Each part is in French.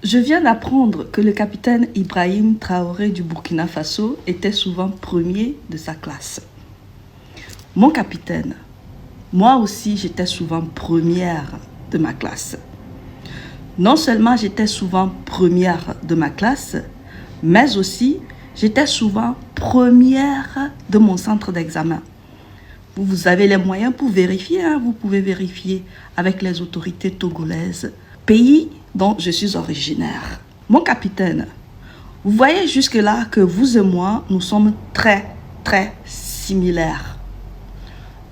Je viens d'apprendre que le capitaine Ibrahim Traoré du Burkina Faso était souvent premier de sa classe. Mon capitaine, moi aussi j'étais souvent première de ma classe. Non seulement j'étais souvent première de ma classe, mais aussi j'étais souvent première de mon centre d'examen. Vous avez les moyens pour vérifier, vous pouvez vérifier avec les autorités togolaises, pays dont je suis originaire. Mon capitaine, vous voyez jusque-là que vous et moi, nous sommes très similaires.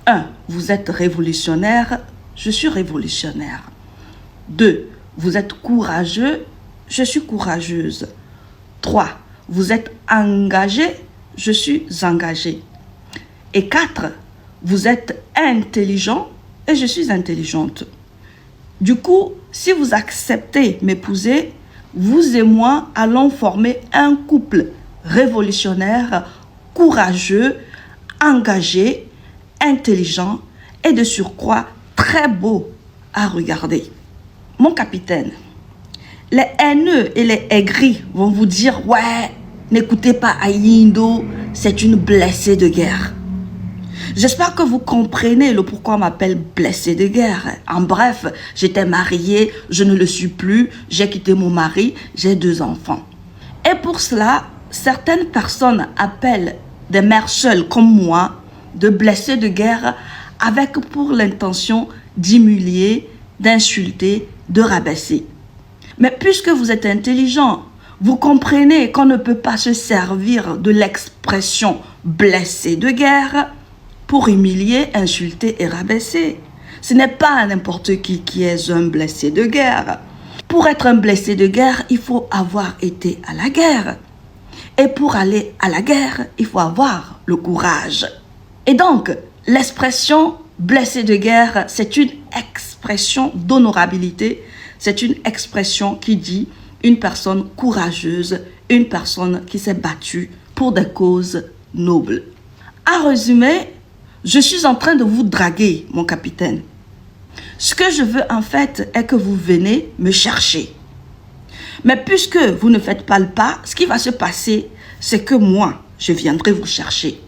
1. Vous êtes révolutionnaire, je suis révolutionnaire. 2. Vous êtes courageux, je suis courageuse. 3. Vous êtes engagé, je suis engagée. Et 4. Vous êtes intelligent et je suis intelligente. Du coup, si vous acceptez m'épouser, vous et moi allons former un couple révolutionnaire, courageux, engagé, intelligent et de surcroît très beau à regarder. Mon capitaine, les haineux et les aigris vont vous dire « Ouais, n'écoutez pas Ayindo, c'est une blessée de guerre. » J'espère que vous comprenez le pourquoi on m'appelle blessée de guerre. En bref, j'étais mariée, je ne le suis plus, j'ai quitté mon mari, j'ai 2 enfants. Et pour cela, certaines personnes appellent des mères seules comme moi de blessés de guerre avec pour l'intention d'humilier, d'insulter, de rabaisser. Mais puisque vous êtes intelligent, vous comprenez qu'on ne peut pas se servir de l'expression blessé de guerre pour humilier, insulter et rabaisser. Ce n'est pas n'importe qui est un blessé de guerre. Pour être un blessé de guerre, il faut avoir été à la guerre. Et pour aller à la guerre, il faut avoir le courage. Et donc, l'expression blessé de guerre, c'est une expression d'honorabilité. C'est une expression qui dit une personne courageuse, une personne qui s'est battue pour des causes nobles. À résumer, je suis en train de vous draguer, mon capitaine. Ce que je veux en fait est que vous venez me chercher. Mais puisque vous ne faites pas le pas, ce qui va se passer, c'est que moi, je viendrai vous chercher.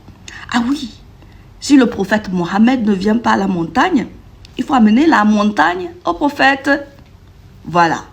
Ah oui, si le prophète Mohammed ne vient pas à la montagne, il faut amener la montagne au prophète. Voilà.